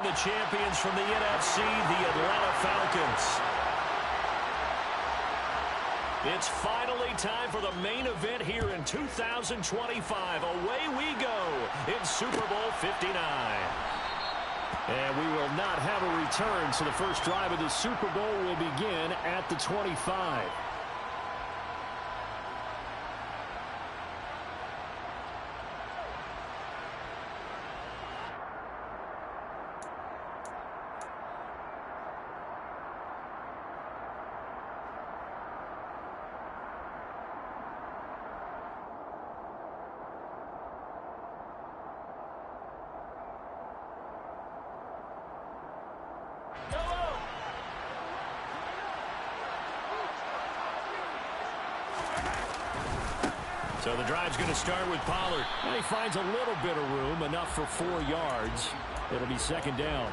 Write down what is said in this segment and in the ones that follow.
on the champions from the NFC, the Atlanta Falcons. It's finally time for the main event here in 2025. Away we go in Super Bowl 59. And we will not have a return, so the first drive of the Super Bowl will begin at the 25. So the drive's going to start with Pollard. And he finds a little bit of room, enough for 4 yards. It'll be second down.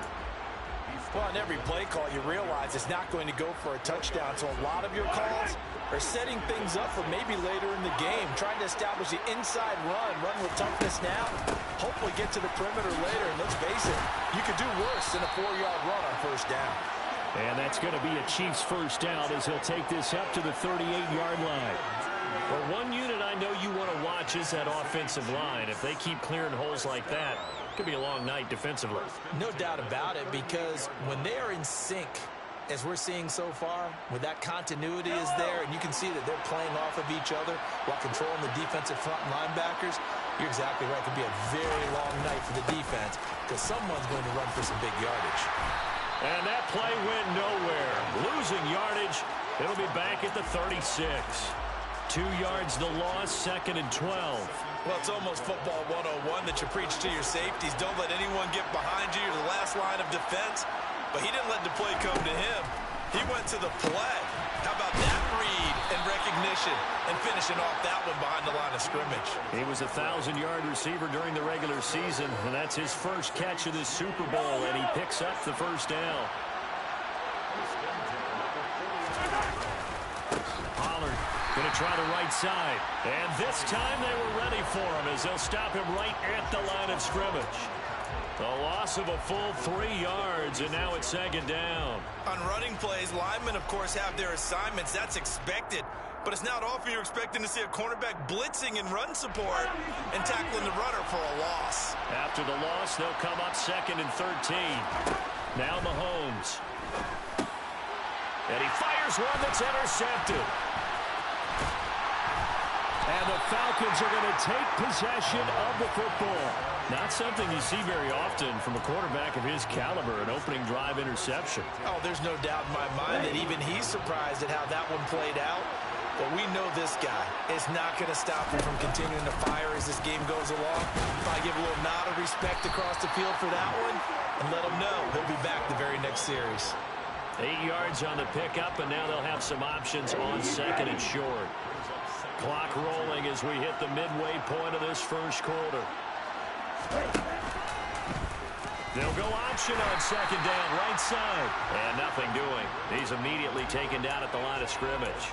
Well, on every play call, you realize it's not going to go for a touchdown. So a lot of your calls are setting things up for maybe later in the game, trying to establish the inside run with toughness now, hopefully get to the perimeter later. And let's face it, you could do worse than a 4-yard run on first down. And that's going to be a Chiefs first down as he'll take this up to the 38-yard line. Well, one unit I know you want to watch is that offensive line. If they keep clearing holes like that, it could be a long night defensively. No doubt about it, because when they are in sync, as we're seeing so far, when that continuity is there, and you can see that they're playing off of each other while controlling the defensive front linebackers, you're exactly right. It could be a very long night for the defense because someone's going to run for some big yardage. And that play went nowhere. Losing yardage. It'll be back at the 36. 2 yards the loss, second and 12. Well, it's almost football 101 that you preach to your safeties. Don't let anyone get behind you. You're the last line of defense. But he didn't let the play come to him. He went to the play. How about that read and recognition and finishing off that one behind the line of scrimmage? He was a 1,000-yard receiver during the regular season, and that's his first catch of this Super Bowl, and he picks up the first down. Pollard going to try the right side. And this time they were ready for him as they'll stop him right at the line of scrimmage. A loss of a full 3 yards, and now it's second down. On running plays, linemen, of course, have their assignments. That's expected. But it's not often you're expecting to see a cornerback blitzing in run support and tackling the runner for a loss. After the loss, they'll come up second and 13. Now Mahomes. And he fires one that's intercepted. And the Falcons are going to take possession of the football. Not something you see very often from a quarterback of his caliber, an opening drive interception. Oh, there's no doubt in my mind that even he's surprised at how that one played out. But we know this guy is not going to stop him from continuing to fire as this game goes along. Probably give a little nod of respect across the field for that one and let him know he'll be back the very next series. 8 yards on the pickup, and now they'll have some options on second and short. Clock rolling as we hit the midway point of this first quarter. They'll go option on second down, right side. And nothing doing. He's immediately taken down at the line of scrimmage.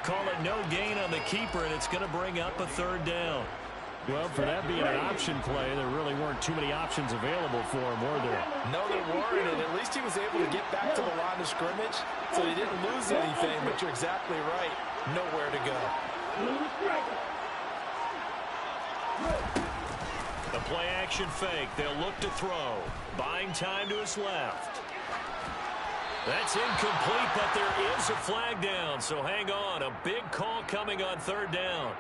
Call it no gain on the keeper, and it's going to bring up a third down. Well, for that being an option play, there really weren't too many options available for him, were there? No, there weren't, and at least he was able to get back to the line of scrimmage, so he didn't lose anything, but you're exactly right. Nowhere to go. The play-action fake. They'll look to throw. Buying time to his left. That's incomplete, but there is a flag down, so hang on. A big call coming on third down.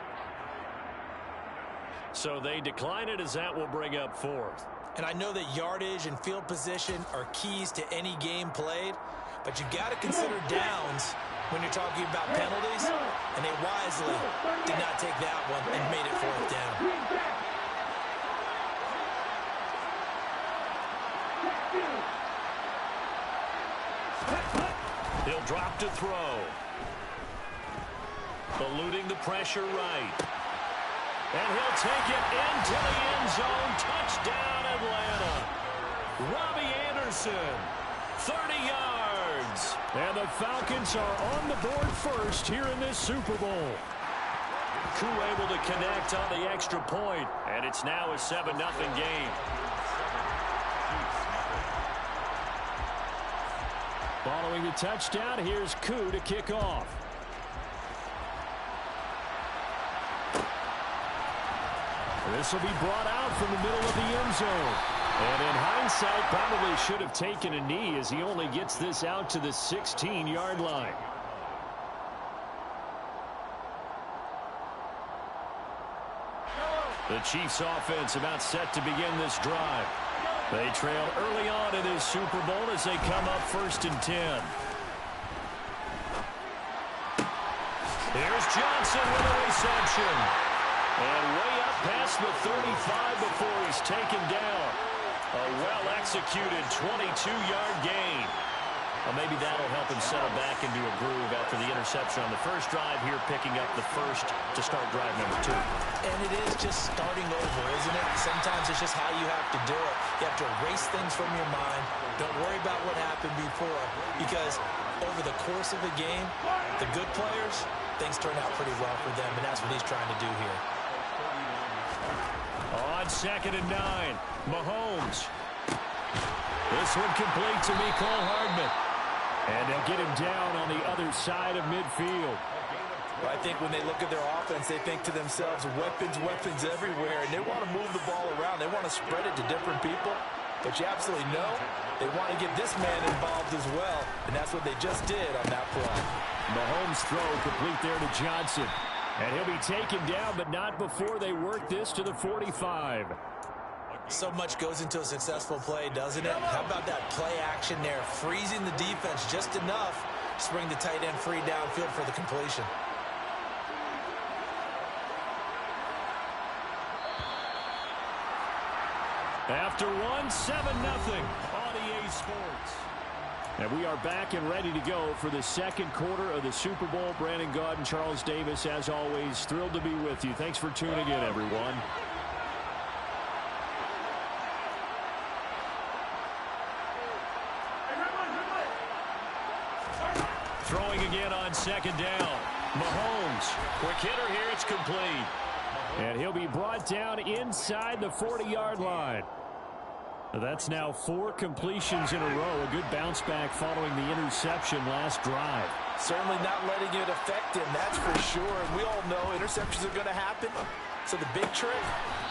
So they decline it as that will bring up fourth. And I know that yardage and field position are keys to any game played, but you've got to consider downs when you're talking about penalties, and they wisely did not take that one and made it fourth down. He'll drop to throw. Eluding the pressure right. And he'll take it into the end zone. Touchdown, Atlanta. Robbie Anderson, 30 yards. And the Falcons are on the board first here in this Super Bowl. Koo able to connect on the extra point, and it's now a 7-0 game. Following the touchdown, here's Koo to kick off. This will be brought out from the middle of the end zone. And in hindsight, probably should have taken a knee as he only gets this out to the 16-yard line. The Chiefs offense about set to begin this drive. They trail early on in this Super Bowl as they come up 1st and 10. Here's Johnson with a reception. And way up past the 35 before he's taken down. A well-executed 22-yard gain. Well, maybe that'll help him settle back into a groove after the interception on the first drive here, picking up the first to start drive number 2. And it is just starting over, isn't it? Sometimes it's just how you have to do it. You have to erase things from your mind. Don't worry about what happened before, because over the course of a game, the good players, things turn out pretty well for them, and that's what he's trying to do here. On 2nd and 9, Mahomes. This one complete to Mecole Hardman. And they'll get him down on the other side of midfield. Well, I think when they look at their offense, they think to themselves, weapons, weapons everywhere, and they want to move the ball around. They want to spread it to different people. But you absolutely know they want to get this man involved as well, and that's what they just did on that play. Mahomes' throw complete there to Johnson. And he'll be taken down, but not before they work this to the 45. So much goes into a successful play, doesn't it? How about that play action there, freezing the defense just enough to bring the tight end free downfield for the completion. After one, 7-0 on EA Sports. And we are back and ready to go for the second quarter of the Super Bowl. Brandon Gaudin and Charles Davis, as always, thrilled to be with you. Thanks for tuning in, everyone. Throwing again on 2nd down. Mahomes. Quick hitter here. It's complete. And he'll be brought down inside the 40-yard line. That's now 4 completions in a row. A good bounce back following the interception last drive. Certainly not letting it affect him, that's for sure. And we all know interceptions are going to happen. So the big trick,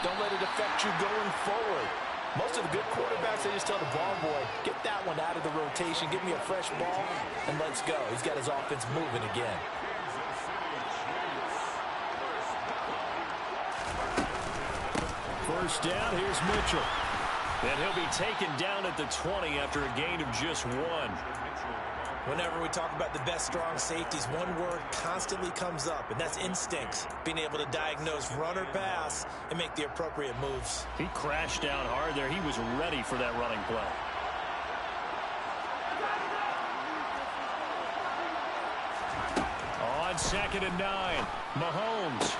don't let it affect you going forward. Most of the good quarterbacks, they just tell the ball boy, get that one out of the rotation, give me a fresh ball, and let's go. He's got his offense moving again. First down, here's Mitchell. And he'll be taken down at the 20 after a gain of just 1. Whenever we talk about the best strong safeties, one word constantly comes up, and that's instincts. Being able to diagnose run or pass and make the appropriate moves. He crashed down hard there. He was ready for that running play. On 2nd and 9, Mahomes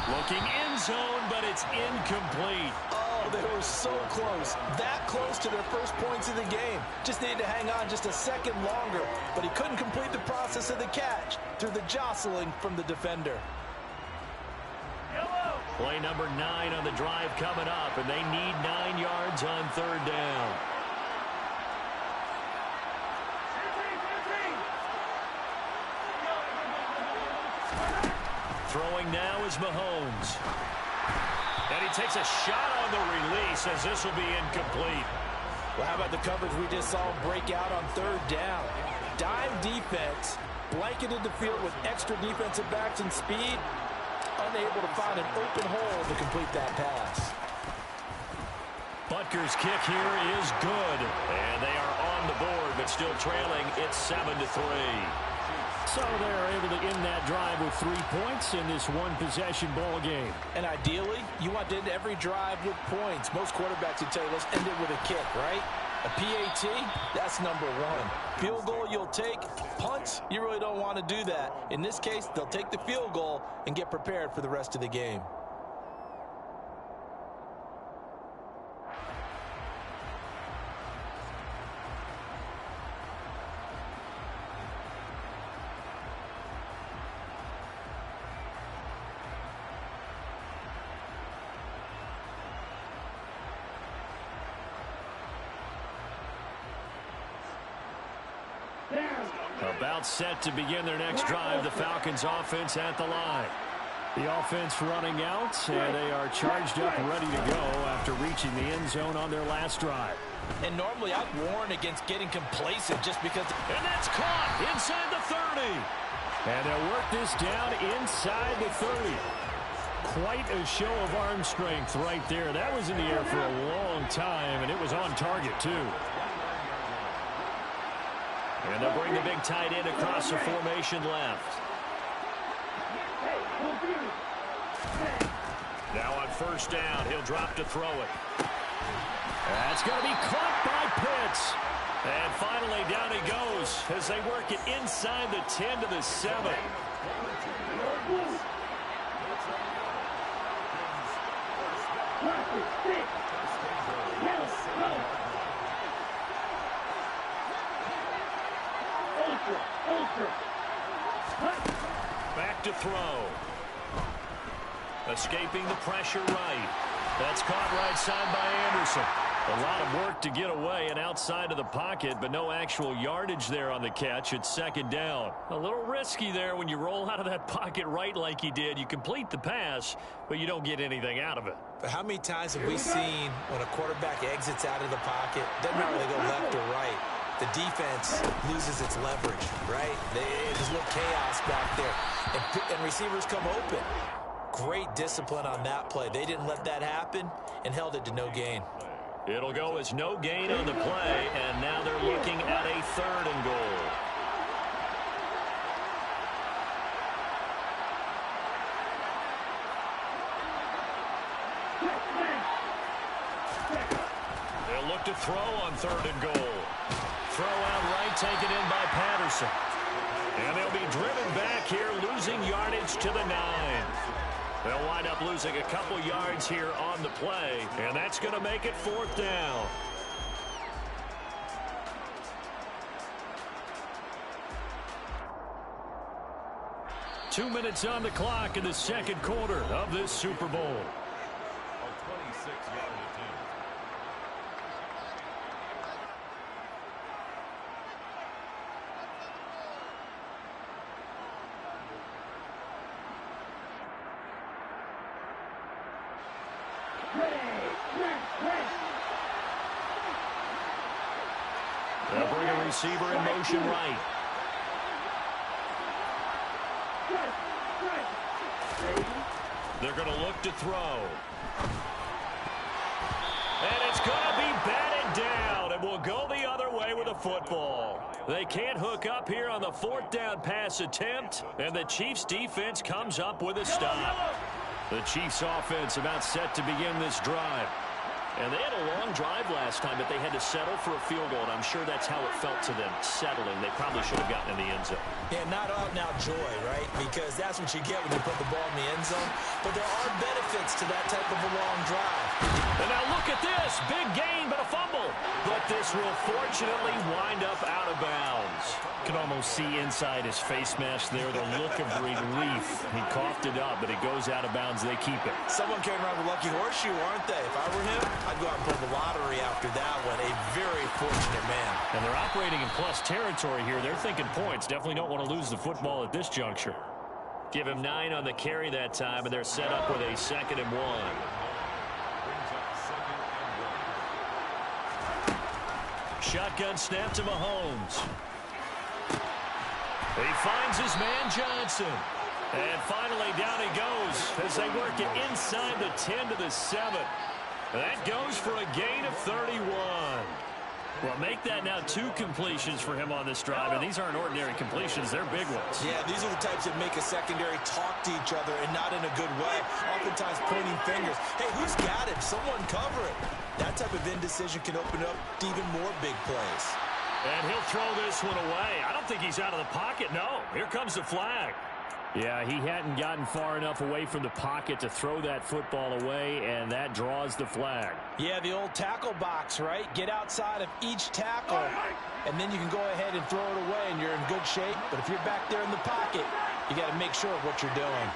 looking end zone, but it's incomplete. Oh, they were so close. That close to their first points of the game. Just needed to hang on just a second longer, but he couldn't complete the process of the catch through the jostling from the defender. Play number 9 on the drive coming up, and they need 9 yards on 3rd down. Throwing now is Mahomes. And he takes a shot on the release as this will be incomplete. Well, how about the coverage we just saw him break out on 3rd down? Dime defense, blanketed the field with extra defensive backs and speed, unable to find an open hole to complete that pass. Butker's kick here is good. And they are on the board, but still trailing. It's 7-3. So they're able to end that drive with 3 points in this one-possession ball game. And ideally, you want to end every drive with points. Most quarterbacks would tell you, let's end it with a kick, right? A PAT, that's number 1. Field goal you'll take. Punts, you really don't want to do that. In this case, they'll take the field goal and get prepared for the rest of the game. About set to begin their next drive, the Falcons offense at the line. The offense running out, and they are charged up, ready to go after reaching the end zone on their last drive. And normally I'd warn against getting complacent just because. And that's caught inside the 30. And they'll work this down inside the 30. Quite a show of arm strength right there. That was in the air for a long time, and it was on target, too. And they'll bring the big tight end across the formation left. Now on first down, he'll drop to throw it. That's going to be caught by Pitts. And finally, down he goes as they work it inside the 10 to the 7. Back to throw. Escaping the pressure right. That's caught right side by Anderson. A lot of work to get away and outside of the pocket, but no actual yardage there on the catch. It's second down. A little risky there when you roll out of that pocket right like he did. You complete the pass, but you don't get anything out of it. But how many times have we seen when a quarterback exits out of the pocket, doesn't matter whether they go left or right, the defense loses its leverage, right? There's a little chaos back there, and receivers come open. Great discipline on that play. They didn't let that happen and held it to no gain. It'll go as no gain on the play, and now they're looking at a 3rd and goal. They'll look to throw on 3rd and goal. Throw out right, taken in by Patterson. And they'll be driven back here, losing yardage to the 9. They'll wind up losing a couple yards here on the play, and that's going to make it 4th down. Two minutes on the clock in the second quarter of this Super Bowl. They'll bring a receiver in motion right. They're going to look to throw. And it's going to be batted down, and will go the other way with a football. They can't hook up here on the 4th down pass attempt, and the Chiefs defense comes up with a stop. The Chiefs offense about set to begin this drive. And they had a long drive last time, but they had to settle for a field goal, and I'm sure that's how it felt to them, settling. They probably should have gotten in the end zone. Yeah, not out and out joy, right? Because that's what you get when you put the ball in the end zone. But there are benefits to that type of a long drive. And now look at this. Big gain, but a fumble. But this will fortunately wind up out of bounds. You can almost see inside his face mask there the look of relief. He coughed it up, but it goes out of bounds. They keep it. Someone came around with a lucky horseshoe, aren't they? If I were him, I'd go out and play the lottery after that one. A very fortunate man. And they're operating in plus territory here. They're thinking points. Definitely don't want to lose the football at this juncture. Give him 9 on the carry that time, and they're set up with a 2nd and 1. Shotgun snap to Mahomes. He finds his man Johnson. And finally down he goes as they work it inside the 10 to the 7. That goes for a gain of 31. Well, make that now 2 completions for him on this drive, and these aren't ordinary completions. They're big ones. Yeah, these are the types that make a secondary talk to each other and not in a good way, oftentimes pointing fingers. Hey, who's got him? Someone cover it. That type of indecision can open up to even more big plays. And he'll throw this one away. I don't think he's out of the pocket. No, here comes the flag. Yeah, he hadn't gotten far enough away from the pocket to throw that football away, and that draws the flag. Yeah, the old tackle box, right? Get outside of each tackle, and then you can go ahead and throw it away, and you're in good shape. But if you're back there in the pocket, you got to make sure of what you're doing.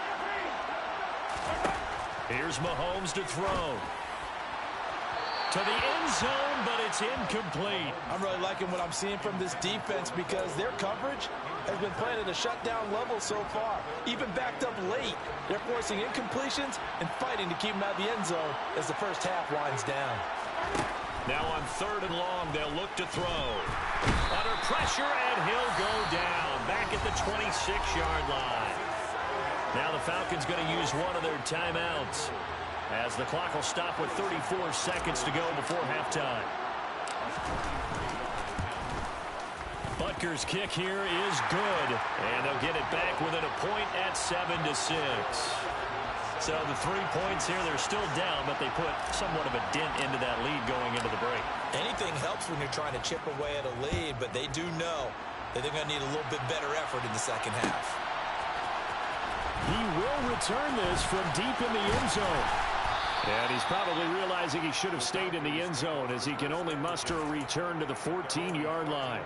Here's Mahomes to throw. To the end zone, but it's incomplete. I'm really liking what I'm seeing from this defense because their coverage has been playing at a shutdown level so far. Even backed up late, they're forcing incompletions and fighting to keep them out of the end zone as the first half winds down. Now on 3rd and long, they'll look to throw. Under pressure, and he'll go down back at the 26-yard line. Now the Falcons going to use one of their timeouts as the clock will stop with 34 seconds to go before halftime. Butker's kick here is good, and they'll get it back within a point at 7-6. So the 3 points here, they're still down, but they put somewhat of a dent into that lead going into the break. Anything helps when you're trying to chip away at a lead, but they do know that they're going to need a little bit better effort in the second half. He will return this from deep in the end zone. And he's probably realizing he should have stayed in the end zone as he can only muster a return to the 14-yard line.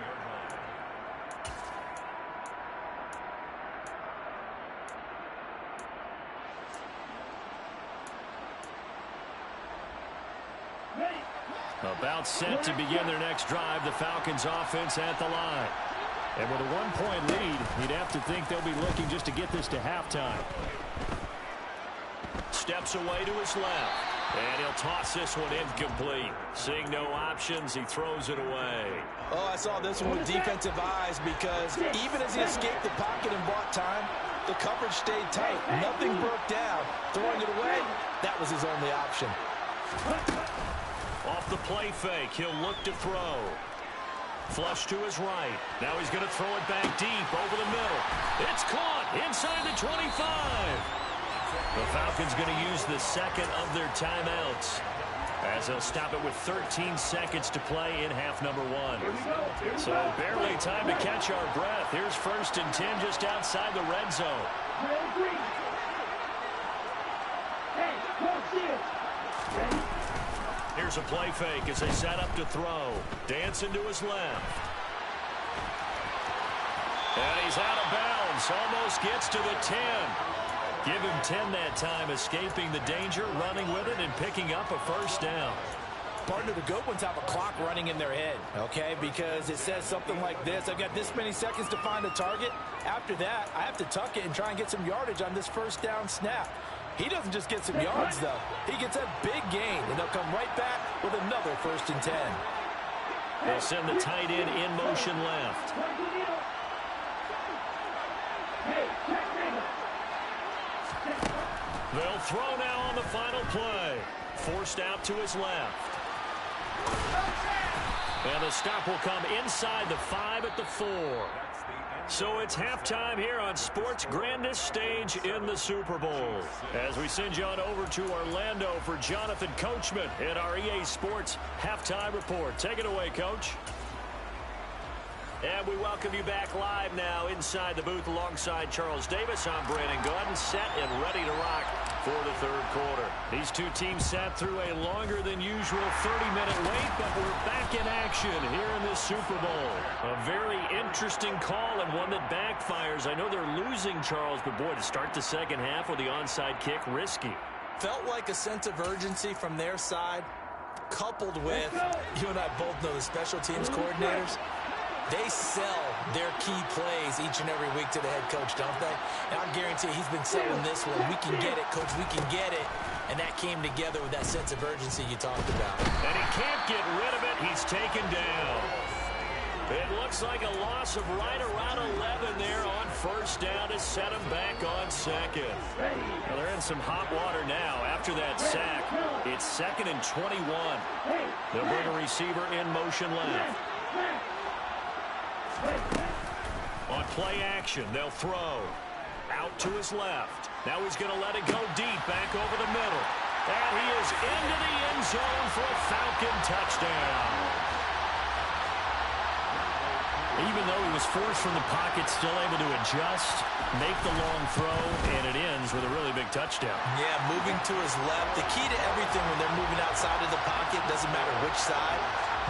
About set to begin their next drive, the Falcons offense at the line. And with a 1-point lead, you'd have to think they'll be looking just to get this to halftime. Steps away to his left. And he'll toss this one incomplete. Seeing no options, he throws it away. Oh, I saw this one with defensive eyes because even as he escaped the pocket and bought time, the coverage stayed tight. Nothing broke down. Throwing it away, that was his only option. Off the play fake, he'll look to throw. Flush to his right. Now he's going to throw it back deep over the middle. It's caught inside the 25. The Falcons going to use the second of their timeouts as they'll stop it with 13 seconds to play in half number 1. So barely time to catch our breath. Here's 1st and 10 just outside the red zone. Here's a play fake as they set up to throw. Dancing to his left. And he's out of bounds. Almost gets to the 10. Give him 10 that time, escaping the danger, running with it, and picking up a first down. Partner, the good ones have a clock running in their head, okay? Because it says something like this. I've got this many seconds to find a target. After that, I have to tuck it and try and get some yardage on this first down snap. He doesn't just get some yards, though. He gets a big gain, and they'll come right back with another 1st and 10. They'll send the tight end in motion left. They'll throw now on the final play. Forced out to his left. And the stop will come inside the 5 at the 4. So it's halftime here on sports' grandest stage in the Super Bowl. As we send you on over to Orlando for Jonathan Coachman in our EA Sports Halftime Report. Take it away, Coach. And we welcome you back live now inside the booth alongside Charles Davis. I'm Brandon Gordon, set and ready to rock for the 3rd quarter. These two teams sat through a longer than usual 30-minute wait, but we're back in action here in this Super Bowl. A very interesting call and one that backfires. I know they're losing, Charles, but boy, to start the second half with the onside kick, risky. Felt like a sense of urgency from their side, coupled with, you and I both know the special teams coordinators, they sell their key plays each and every week to the head coach, don't they? And I guarantee he's been selling this one. We can get it, coach, we can get it. And that came together with that sense of urgency you talked about. And he can't get rid of it. He's taken down. It looks like a loss of right around 11 there on 1st down to set him back on 2nd. Well, they're in some hot water now after that sack. It's 2nd and 21. They'll bring a receiver in motion left. On play action, they'll throw. Out to his left. Now he's going to let it go deep, back over the middle. And he is into the end zone for a Falcon touchdown. Even though he was forced from the pocket, still able to adjust, make the long throw, and it ends with a really big touchdown. Yeah, moving to his left. The key to everything when they're moving outside of the pocket, doesn't matter which side,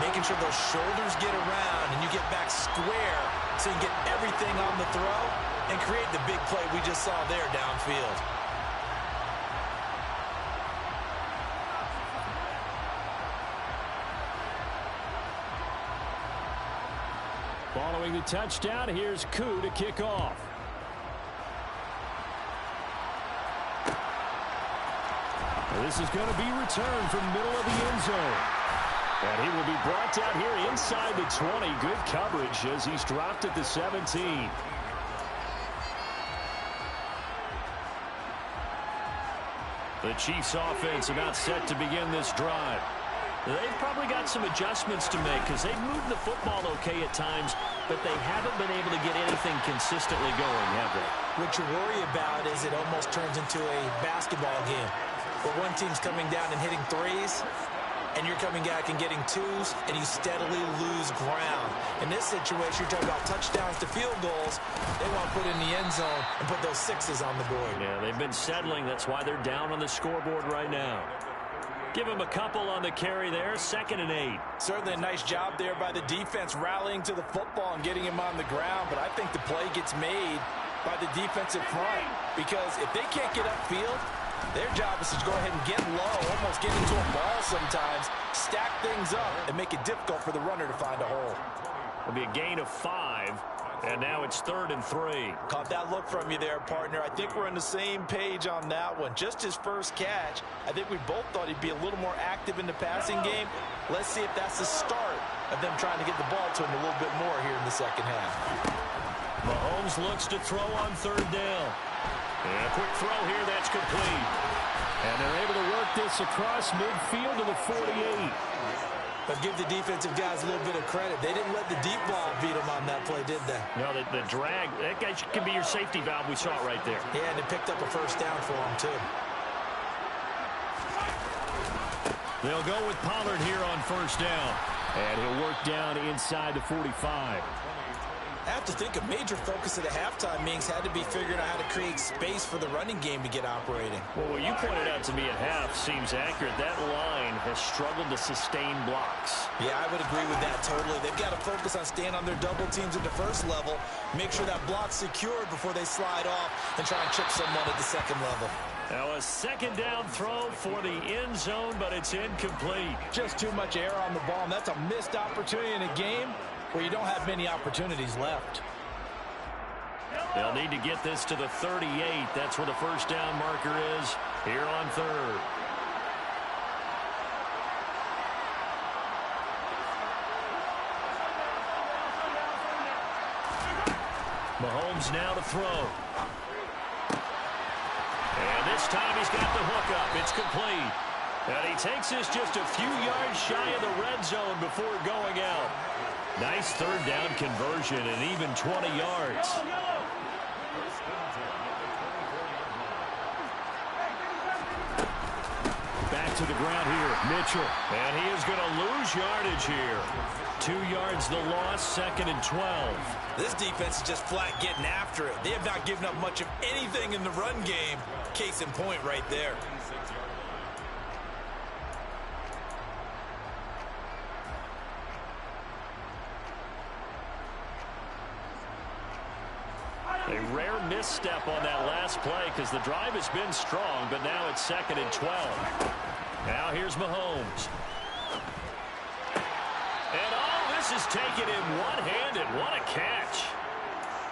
making sure those shoulders get around and you get back square so you get everything on the throw and create the big play we just saw there downfield. Following the touchdown, here's Koo to kick off. This is going to be returned from middle of the end zone. And he will be brought down here inside the 20. Good coverage as he's dropped at the 17. The Chiefs offense about set to begin this drive. They've probably got some adjustments to make because they've moved the football okay at times, but they haven't been able to get anything consistently going, have they? What you worry about is it almost turns into a basketball game where one team's coming down and hitting threes, and you're coming back and getting twos, and you steadily lose ground. In this situation, you're talking about touchdowns to field goals. They want to put in the end zone and put those sixes on the board. Yeah, they've been settling. That's why they're down on the scoreboard right now. Give him a couple on the carry there, 2nd and 8. Certainly a nice job there by the defense rallying to the football and getting him on the ground, but I think the play gets made by the defensive front because if they can't get upfield, their job is to go ahead and get low, almost get into a ball sometimes, stack things up, and make it difficult for the runner to find a hole. It'll be a gain of 5, and now it's 3rd and 3. Caught that look from you there, partner. I think we're on the same page on that one. Just his first catch, I think we both thought he'd be a little more active in the passing game. Let's see if that's the start of them trying to get the ball to him a little bit more here in the second half. Mahomes looks to throw on 3rd down. And a quick throw here, that's complete. And they're able to work this across midfield to the 48. But give the defensive guys a little bit of credit. They didn't let the deep ball beat them on that play, did they? No, the drag, that guy can be your safety valve. We saw it right there. Yeah, and they picked up a first down for him, too. They'll go with Pollard here on 1st down. And he'll work down inside the 45. I have to think a major focus of the halftime meetings had to be figuring out how to create space for the running game to get operating. Well, what you pointed out to me at half seems accurate. That line has struggled to sustain blocks. Yeah, I would agree with that totally. They've got to focus on staying on their double teams at the first level, make sure that block's secured before they slide off and try and chip someone at the second level. Now a 2nd down throw for the end zone, but it's incomplete. Just too much air on the ball, and that's a missed opportunity in a game where you don't have many opportunities left. They'll need to get this to the 38. That's where the 1st down marker is here on 3rd. Mahomes now to throw. And this time he's got the hook up. It's complete. And he takes this just a few yards shy of the red zone before going out. Nice 3rd down conversion and even 20 yards. Back to the ground here, Mitchell. And he is going to lose yardage here. 2 yards the loss, 2nd and 12. This defense is just flat getting after it. They have not given up much of anything in the run game. Case in point right there. A rare misstep on that last play because the drive has been strong, but now it's 2nd and 12. Now here's Mahomes. And this is taken in one-handed. What a catch.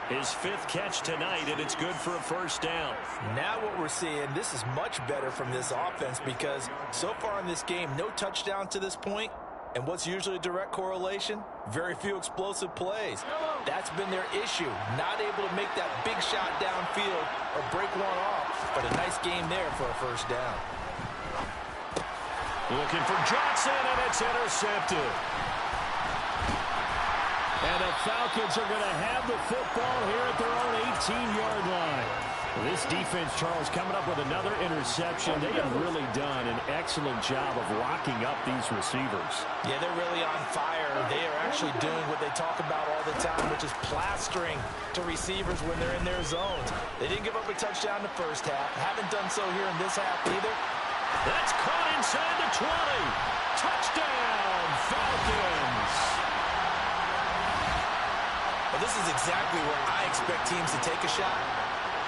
His 5th catch tonight, and it's good for a 1st down. Now what we're seeing, this is much better from this offense because so far in this game, no touchdown to this point. And what's usually a direct correlation? Very few explosive plays. That's been their issue. Not able to make that big shot downfield or break one off. But a nice game there for a 1st down. Looking for Johnson, and it's intercepted. And the Falcons are going to have the football here at their own 18-yard line. This defense, Charles, coming up with another interception. They have really done an excellent job of locking up these receivers. Yeah, they're really on fire. They are actually doing what they talk about all the time, which is plastering to receivers when they're in their zones. They didn't give up a touchdown in the first half. Haven't done so here in this half either. That's caught inside the 20. Touchdown, Falcons. Well, this is exactly where I expect teams to take a shot.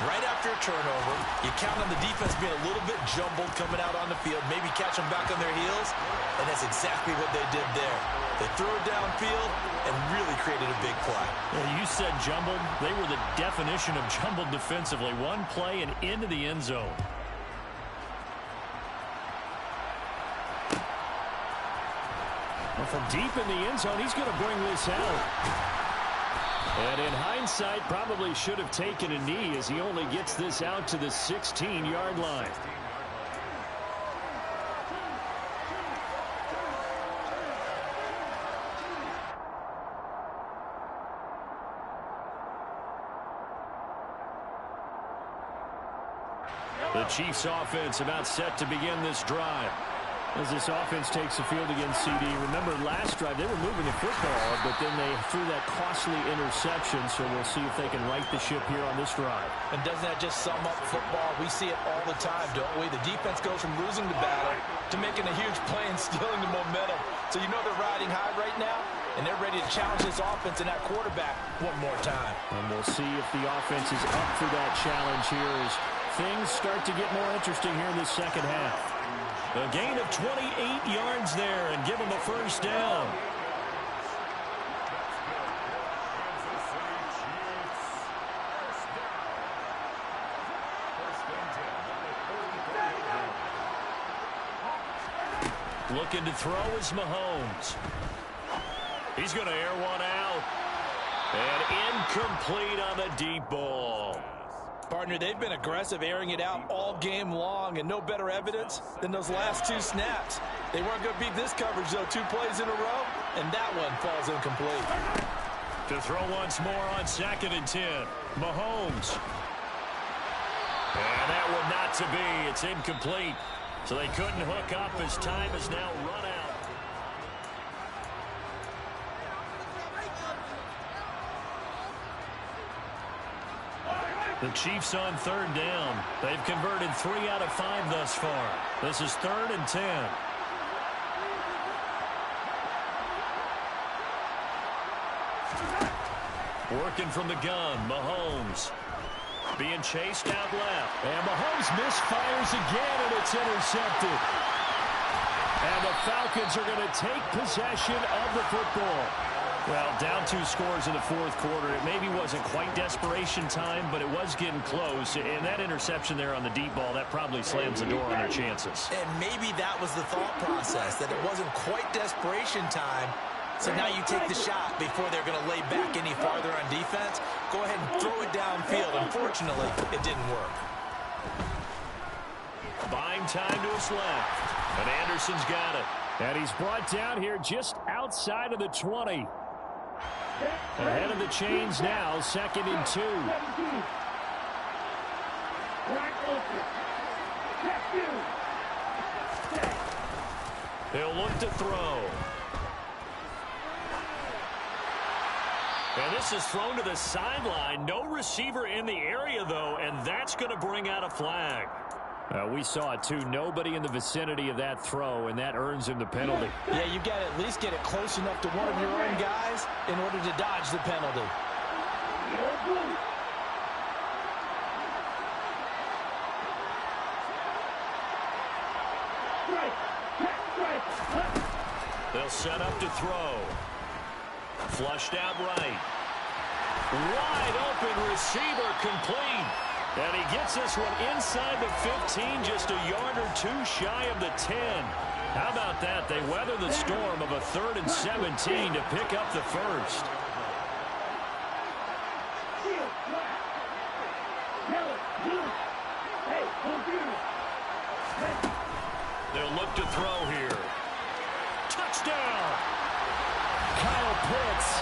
Right after a turnover, you count on the defense being a little bit jumbled coming out on the field, maybe catch them back on their heels, and that's exactly what they did there. They threw it downfield and really created a big play. Well, you said jumbled. They were the definition of jumbled defensively. One play and into the end zone. Well, from deep in the end zone, he's going to bring this out. And in hindsight, probably should have taken a knee as he only gets this out to the 16-yard line. The Chiefs offense about set to begin this drive. As this offense takes the field against CD. Remember, last drive, they were moving the football, but then they threw that costly interception, so we'll see if they can right the ship here on this drive. And doesn't that just sum up football? We see it all the time, don't we? The defense goes from losing the battle to making a huge play and stealing the momentum. So you know they're riding high right now, and they're ready to challenge this offense and that quarterback one more time. And we'll see if the offense is up for that challenge here as things start to get more interesting here in this second half. A gain of 28 yards there and give them a first down. Looking to throw is Mahomes. He's going to air one out. And incomplete on the deep ball. Partner, they've been aggressive, airing it out all game long, and no better evidence than those last two snaps. They weren't going to beat this coverage, though, 2 plays in a row, and that one falls incomplete. To throw once more on 2nd and 10. Mahomes. And that one not to be. It's incomplete. So they couldn't hook up as time has now run out. The Chiefs on 3rd down. They've converted 3 out of 5 thus far. This is 3rd and 10. Working from the gun, Mahomes. Being chased out left. And Mahomes misfires again, and it's intercepted. And the Falcons are going to take possession of the football. Well, down 2 scores in the 4th quarter. It maybe wasn't quite desperation time, but it was getting close. And that interception there on the deep ball, that probably slams the door on their chances. And maybe that was the thought process, that it wasn't quite desperation time. So now you take the shot before they're going to lay back any farther on defense. Go ahead and throw it downfield. Unfortunately, it didn't work. Buying time to his left. And Anderson's got it. And he's brought down here just outside of the 20. Ahead of the chains now, 2nd and 2. He'll look to throw. And this is thrown to the sideline. No receiver in the area, though, and that's going to bring out a flag. We saw it, too. Nobody in the vicinity of that throw, and that earns him the penalty. Yeah, you've got to at least get it close enough to one of your own guys in order to dodge the penalty. They'll set up to throw. Flushed out right. Wide open receiver complete. And he gets this one inside the 15, just a yard or 2 shy of the 10. How about that? They weather the storm of a 3rd and 17 to pick up the first. They'll look to throw here. Touchdown! Kyle Pitts